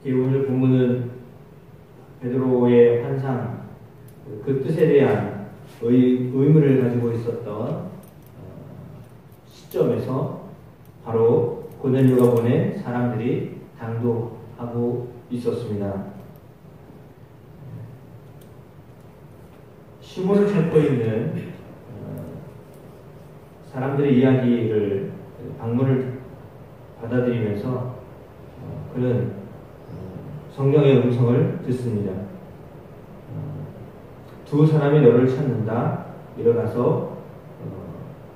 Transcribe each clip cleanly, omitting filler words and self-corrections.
오늘 본문은 베드로의 환상, 그 뜻에 대한 의문을 가지고 있었던 시점에서 바로 고넬료가 보낸 사람들이 당도하고 있었습니다. 시몬을 찾고 있는 사람들의 이야기를 방문을 받아들이면서 그는 성령의 음성을 듣습니다. 두 사람이 너를 찾는다. 일어나서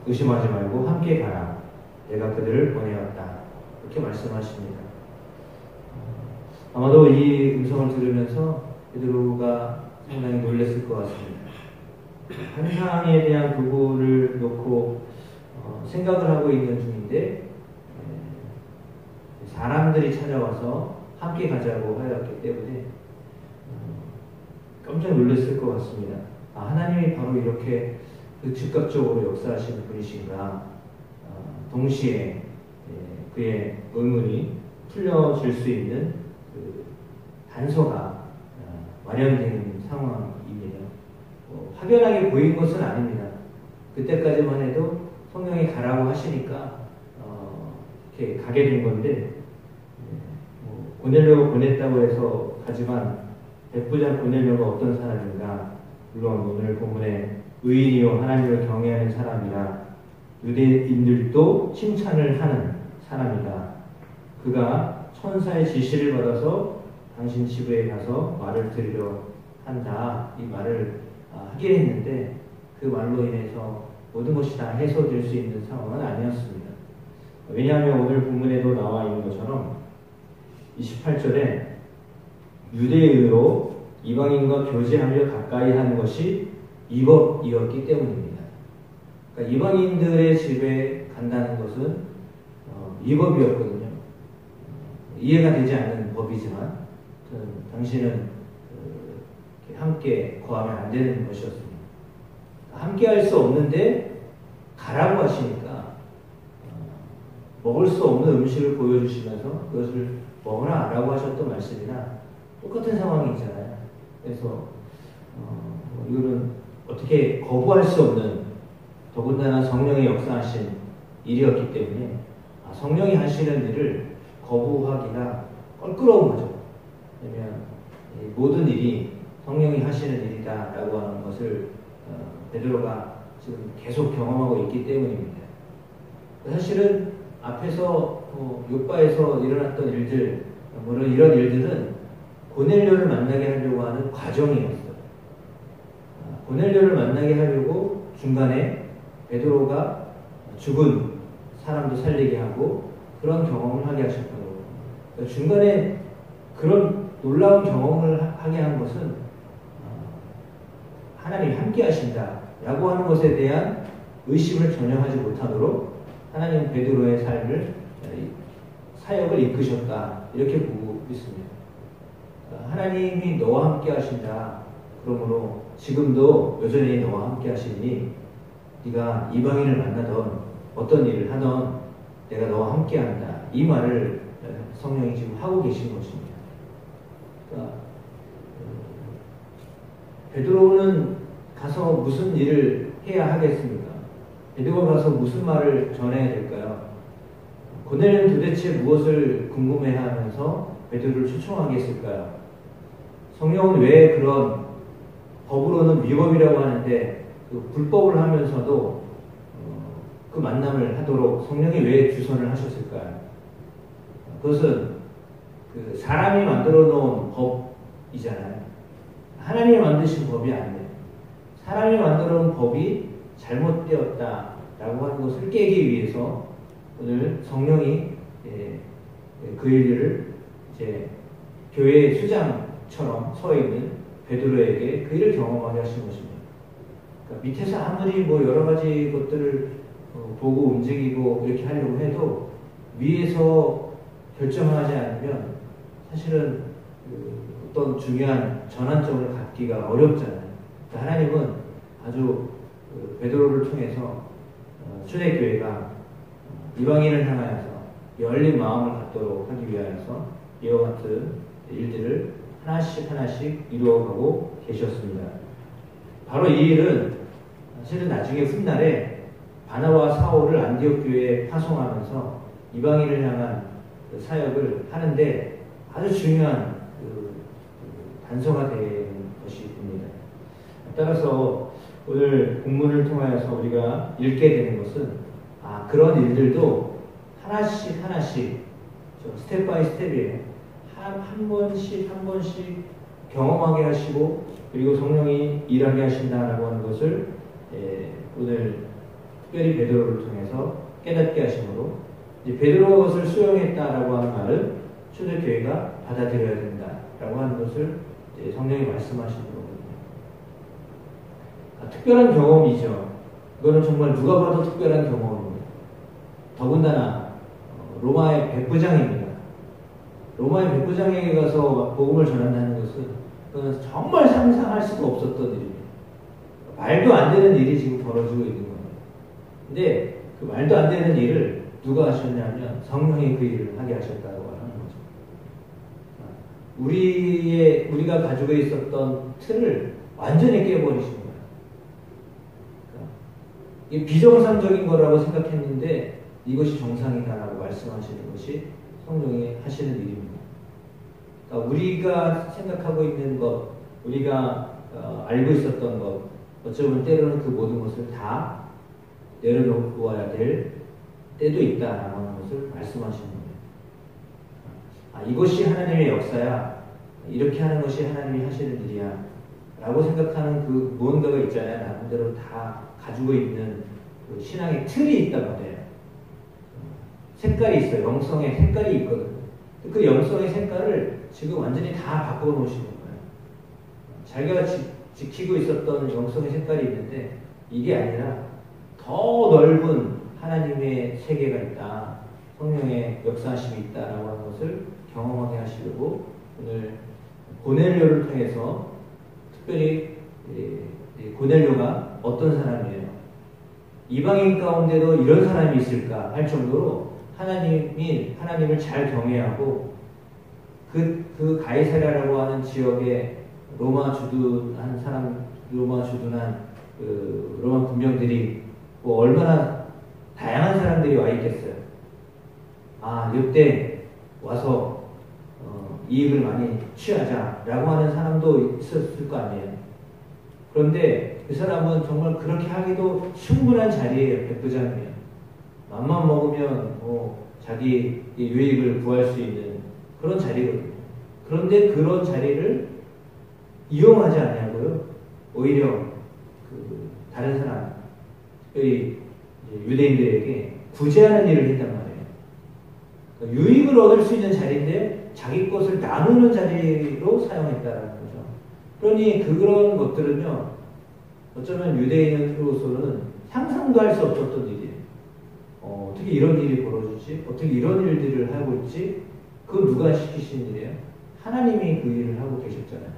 의심하지 말고 함께 가라. 내가 그들을 보내었다. 이렇게 말씀하십니다. 아마도 이 음성을 들으면서 베드로가 상당히 놀랐을 것 같습니다. 환상에 대한 부분을 놓고 생각을 하고 있는 중인데 사람들이 찾아와서 함께 가자고 하였기 때문에 깜짝 놀랐을 것 같습니다. 하나님이 바로 이렇게 즉각적으로 역사하시는 분이신가. 동시에 그의 의문이 풀려질 수 있는 그 단서가 마련된 상황입니다. 확연하게 보인 것은 아닙니다. 그때까지만 해도 성령이 가라고 하시니까 이렇게 가게 된 건데 고넬료가 보냈다고 해서 가지만 백부장 고넬료가 어떤 사람인가? 물론 오늘 본문에 의인이요 하나님을 경외하는 사람이라 유대인들도 칭찬을 하는 사람이다. 그가 천사의 지시를 받아서 당신 집에 가서 말을 들으려 한다. 이 말을 하긴 했는데 그 말로 인해서 모든 것이 다 해소될 수 있는 상황은 아니었습니다. 왜냐하면 오늘 본문에도 나와 있는 것처럼 28절에 유대인으로 이방인과 교제하며 가까이 하는 것이 이법이었기 때문입니다. 그러니까 이방인들의 집에 간다는 것은 이법이었거든요. 이해가 되지 않는 법이지만 당신은 함께 거하면 안 되는 것이었습니다. 함께 할 수 없는데 가라고 하시니까 먹을 수 없는 음식을 보여주시면서 그것을 먹으라 라고 하셨던 말씀이나 똑같은 상황이잖아요. 그래서 이거는 어떻게 거부할 수 없는, 더군다나 성령의 역사하신 일이었기 때문에 성령이 하시는 일을 거부하기가 껄끄러운 거죠. 왜냐하면 모든 일이 성령이 하시는 일이다 라고 하는 것을 베드로가 지금 계속 경험하고 있기 때문입니다. 사실은 앞에서 욥바에서 일어났던 일들, 물론 이런 일들은 고넬료를 만나게 하려고 하는 과정이었어요. 고넬료를 만나게 하려고 중간에 베드로가 죽은 사람도 살리게 하고 그런 경험을 하게 하셨던 거예요. 그러니까 중간에 그런 놀라운 경험을 하게 한 것은 하나님이 함께 하신다라고 하는 것에 대한 의심을 전혀 하지 못하도록 하나님 베드로의 삶을, 사역을 이끄셨다 이렇게 보고 있습니다. 하나님이 너와 함께 하신다. 그러므로 지금도 여전히 너와 함께 하시니 네가 이방인을 만나던 어떤 일을 하던 내가 너와 함께 한다. 이 말을 성령이 지금 하고 계신 것입니다. 그러니까 베드로는 가서 무슨 일을 해야 하겠습니까? 베드로가 가서 무슨 말을 전해야 될까요? 고넬료는 도대체 무엇을 궁금해하면서 베드로를 초청하게 했을까요? 성령은 왜 그런, 법으로는 위법이라고 하는데 그 불법을 하면서도 그 만남을 하도록 성령이 왜 주선을 하셨을까요? 그것은 그 사람이 만들어 놓은 법이잖아요. 하나님이 만드신 법이 아니에요. 사람이 만들어 놓은 법이 잘못되었다라고 하는 것을 깨기 위해서 오늘 성령이 그 일을 이제 교회의 수장처럼 서 있는 베드로에게 그 일을 경험하게 하신 것입니다. 그러니까 밑에서 아무리 뭐 여러 가지 것들을 보고 움직이고 이렇게 하려고 해도 위에서 결정하지 않으면 사실은 어떤 중요한 전환점을 갖기가 어렵잖아요. 그러니까 하나님은 아주 베드로를 통해서 초대교회가 이방인을 향하여서 열린 마음을 갖도록 하기 위하여서 이와 같은 일들을 하나씩 하나씩 이루어가고 계셨습니다. 바로 이 일은 사실은 나중에 훗날에 바나바와 사울을 안디옥 교회에 파송하면서 이방인을 향한 그 사역을 하는데 아주 중요한 단서가 되는 것이 됩니다. 따라서 오늘 본문을 통하여서 우리가 읽게 되는 것은 그런 일들도 하나씩 하나씩 스텝 바이 스텝이에요. 한 번씩 한 번씩 경험하게 하시고 그리고 성령이 일하게 하신다라고 하는 것을 오늘 특별히 베드로를 통해서 깨닫게 하심으로 베드로가 그것을 수용했다라고 하는 말은 초대교회가 받아들여야 된다라고 하는 것을 성령이 말씀하시는 거거든요. 특별한 경험이죠. 이거는 정말 누가 봐도 특별한 경험입니다. 더군다나 로마의 백부장입니다. 로마의 백부장에게 가서 복음을 전한다는 것은 그건 정말 상상할 수도 없었던 일입니다. 말도 안 되는 일이 지금 벌어지고 있는 거예요. 근데 그 말도 안 되는 일을 누가 하셨냐면 성령이 그 일을 하게 하셨다고 하는 거죠. 우리가 가지고 있었던 틀을 완전히 깨버리신 거예요. 이게 비정상적인 거라고 생각했는데 이것이 정상이다라고 말씀하시는 것이 성령이 하시는 일입니다. 그러니까 우리가 생각하고 있는 것, 우리가 알고 있었던 것, 어쩌면 때로는 그 모든 것을 다 내려놓아야 될 때도 있다라고 하는 것을 말씀하시는 거예요. 이것이 하나님의 역사야. 이렇게 하는 것이 하나님이 하시는 일이야. 라고 생각하는 그 무언가가 있잖아요. 나름대로 다 가지고 있는 그 신앙의 틀이 있단 말이에요. 색깔이 있어요. 영성의 색깔이 있거든요. 그 영성의 색깔을 지금 완전히 다 바꿔놓으시는 거예요. 자기가 지키고 있었던 영성의 색깔이 있는데 이게 아니라 더 넓은 하나님의 세계가 있다. 성령의 역사하심이 있다라고 하는 것을 경험하게 하시려고 오늘 고넬료를 통해서 특별히 고넬료가 어떤 사람이에요? 이방인 가운데도 이런 사람이 있을까 할 정도로 하나님을 잘 경외하고 그 가이사랴라고 하는 지역에 로마 주둔한 그 로마 군병들이 뭐 얼마나 다양한 사람들이 와 있겠어요. 이때 와서 이익을 많이 취하자라고 하는 사람도 있었을 거 아니에요. 그런데 그 사람은 정말 그렇게 하기도 충분한 자리예요. 백부장이면 맘만 먹으면 자기 유익을 구할 수 있는 그런 자리거든요. 그런데 그런 자리를 이용하지 않냐고요. 오히려 다른 사람, 특별히 유대인들에게 구제하는 일을 했단 말이에요. 그러니까 유익을 얻을 수 있는 자리인데 자기 것을 나누는 자리로 사용했다라는 거죠. 그러니 그런 것들은요, 어쩌면 유대인으로서는 상상도 할 수 없었던 일이에요. 어떻게 이런 일이 벌어지지? 어떻게 이런 일들을 하고 있지? 그건 누가 시키신 일이에요? 하나님이 그 일을 하고 계셨잖아요.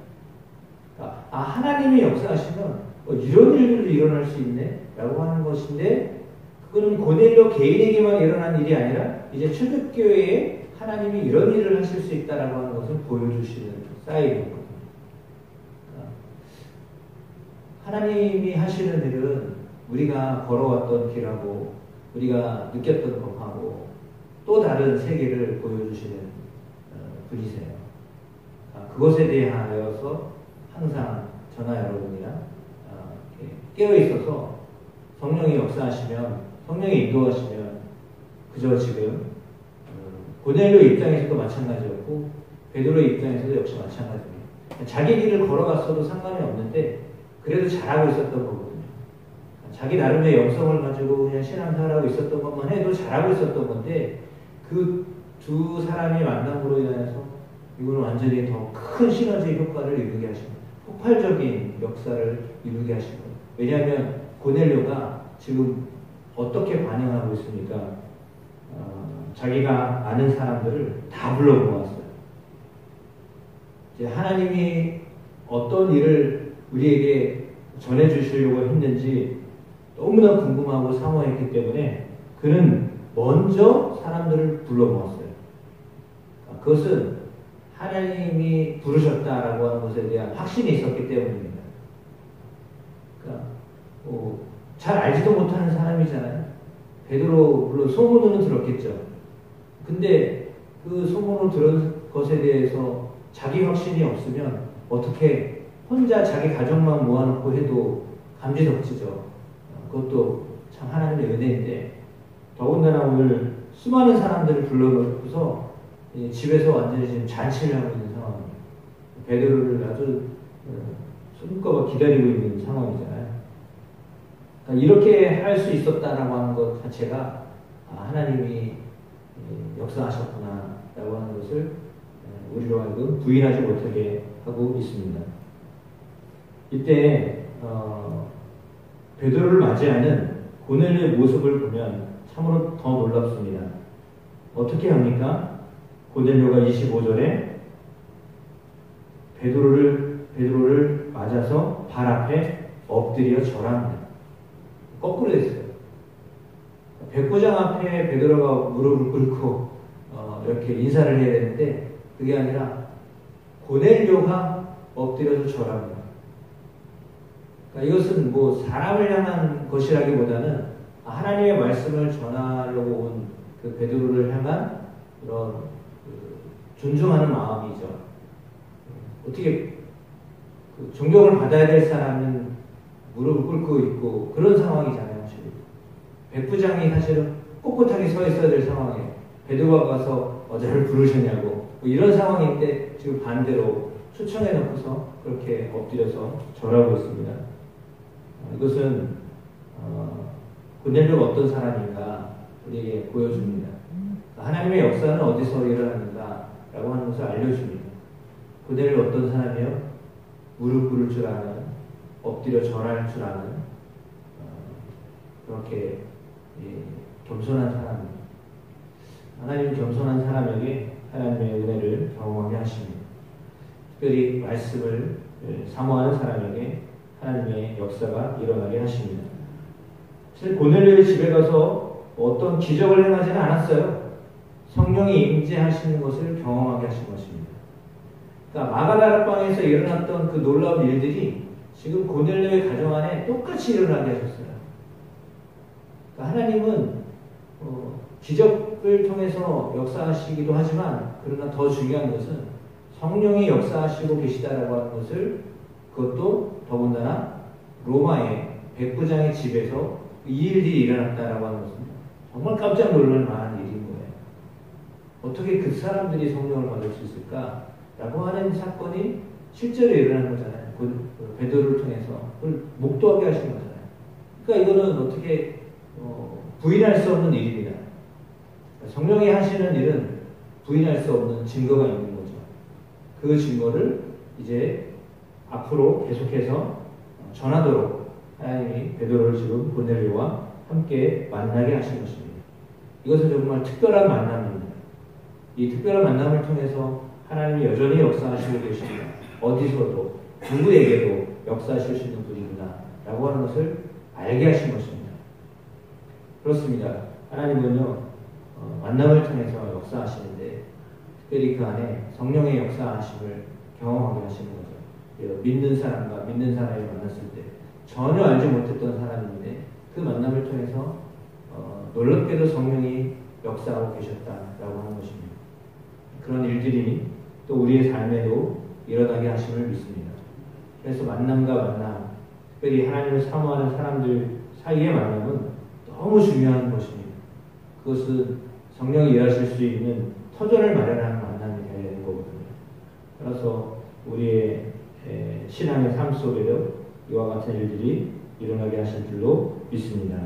그러니까, 하나님이 역사하시면 이런 일들도 일어날 수 있네? 라고 하는 것인데, 그거는 고넬료 개인에게만 일어난 일이 아니라, 이제 초대교회에 하나님이 이런 일을 하실 수 있다라고 하는 것을 보여주시는 사인이거든요. 하나님이 하시는 일은 우리가 걸어왔던 길하고, 우리가 느꼈던 것하고, 또 다른 세계를 보여주시는 분이세요. 그것에 대하여서 항상 저나 여러분이랑 깨어있어서 성령이 역사하시면, 성령이 인도하시면 그저 지금 고넬료 입장에서도 마찬가지였고 베드로 입장에서도 역시 마찬가지입니다. 자기 길을 걸어갔어도 상관이 없는데 그래도 잘하고 있었던 거거든요. 자기 나름의 영성을 가지고 그냥 신앙생활하고 있었던 것만 해도 잘하고 있었던 건데 그 두 사람의 만남으로 인해서 이거는 완전히 더 큰 시너지 효과를 이루게 하십니다. 폭발적인 역사를 이루게 하십니다. 왜냐하면 고넬료가 지금 어떻게 반응하고 있습니까? 자기가 아는 사람들을 다 불러 모았어요. 이제 하나님이 어떤 일을 우리에게 전해주시려고 했는지 너무나 궁금하고 사모했기 때문에 그는 먼저 사람들을 불러 모았어요. 그것은 하나님이 부르셨다라고 하는 것에 대한 확신이 있었기 때문입니다. 그러니까 잘 알지도 못하는 사람이잖아요. 베드로 물론 소문으로는 들었겠죠. 근데 그 소문으로 들은 것에 대해서 자기 확신이 없으면 어떻게 혼자 자기 가정만 모아놓고 해도 감지덕지죠. 그것도 참 하나님의 은혜인데, 더군다나 오늘 수많은 사람들을 불러놓고서 집에서 완전히 지금 잔치를 하고 있는 상황입니다. 베드로를 아주 손꼽아 기다리고 있는 상황이잖아요. 그러니까 이렇게 할 수 있었다라고 하는 것 자체가 하나님이 역사하셨구나 라고 하는 것을 우리로 하여금 부인하지 못하게 하고 있습니다. 이때 베드로를 맞이하는 고넬료의 모습을 보면 참으로 더 놀랍습니다. 어떻게 합니까? 고넬료가 25절에 베드로를 맞아서 발 앞에 엎드려 절합니다. 거꾸로 됐어요. 백부장 앞에 베드로가 무릎을 꿇고 이렇게 인사를 해야 되는데 그게 아니라 고넬료가 엎드려서 절합니다. 그러니까 이것은 뭐 사람을 향한 것이라기보다는 하나님의 말씀을 전하려고 온 그 베드로를 향한 그런 존중하는 마음이죠. 어떻게 존경을 받아야 될 사람은 무릎을 꿇고 있고 그런 상황이잖아요. 지금 백부장이 사실은 꼿꼿하게 서 있어야 될 상황이에요. 베드로가 가서 어제를 부르셨냐고 뭐 이런 상황인데 지금 반대로 초청해 놓고서 그렇게 엎드려서 절하고 있습니다. 이것은 고넬료가 어떤 사람인가 우리에게 보여줍니다. 하나님의 역사는 어디서 일어나는가 라고 하는 것을 알려줍니다. 고넬료 어떤 사람이에요? 무릎 꿇을 줄 아는, 엎드려 절할 줄 아는 그렇게 겸손한 사람입니다. 하나님은 겸손한 사람에게 하나님의 은혜를 경험하게 하십니다. 특별히 말씀을 사모하는 사람에게 하나님의 역사가 일어나게 하십니다. 사실 고넬료의 집에 가서 어떤 기적을 행하지는 않았어요. 성령이 임재하시는 것을 경험하게 하신 것입니다. 그러니까 마가다락방에서 일어났던 그 놀라운 일들이 지금 고넬료의 가정 안에 똑같이 일어나게 하셨어요. 그러니까 하나님은 기적을 통해서 역사하시기도 하지만 그러나 더 중요한 것은 성령이 역사하시고 계시다라고 하는 것을 그것도 더군다나 로마의 백부장의 집에서 이 일이 일어났다라고 하는 것은 정말 깜짝 놀랄 만한 일인 거예요. 어떻게 그 사람들이 성령을 받을 수 있을까라고 하는 사건이 실제로 일어난 거잖아요. 베드로를 통해서 그걸 목도하게 하신 거잖아요. 그러니까 이거는 어떻게 부인할 수 없는 일입니다. 성령이 하시는 일은 부인할 수 없는 증거가 있는 거죠. 그 증거를 이제 앞으로 계속해서 전하도록 하나님이 베드로를 지금 고넬료와 함께 만나게 하신 것입니다. 이것은 정말 특별한 만남입니다. 이 특별한 만남을 통해서 하나님이 여전히 역사하시고 계십니다. 어디서도 누구에게도 역사하실 수 있는 분이구나 라고 하는 것을 알게 하신 것입니다. 그렇습니다. 하나님은요 만남을 통해서 역사하시는데 특별히 그 안에 성령의 역사하심을 경험하게 하시는 거죠. 믿는 사람과 믿는 사람이 만났을 때 전혀 알지 못했던 사람인데 그 만남을 통해서 놀랍게도 성령이 역사하고 계셨다라고 하는 것입니다. 그런 일들이 또 우리의 삶에도 일어나게 하심을 믿습니다. 그래서 만남과 만남, 특별히 하나님을 사모하는 사람들 사이의 만남은 너무 중요한 것입니다. 그것은 성령이 일하실 수 있는 터전을 마련하는 만남이 되어야 되는 거거든요. 따라서 우리의 신앙의 삶 속에도 이와 같은 일들이 일어나게 하실 줄로 믿습니다.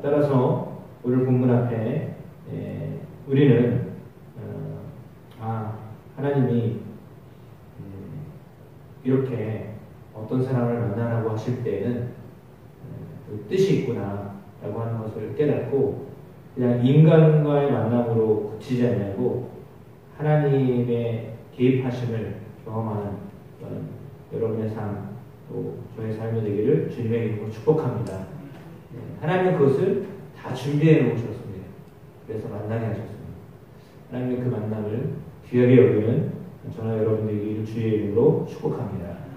따라서 오늘 본문 앞에 우리는 하나님이 이렇게 어떤 사람을 만나라고 하실 때에는 그 뜻이 있구나 라고 하는 것을 깨닫고 그냥 인간과의 만남으로 그치지 않냐고 하나님의 개입하심을 경험하는 여러분의 삶, 또 저의 삶이 되기를 주님의 이름으로 축복합니다. 하나님은 그것을 다 준비해 놓으셨습니다. 그래서 만나게 하셨습니다. 하나님은 그 만남을 귀하게 여기는 저는 여러분들에게 주의 이름으로 축복합니다.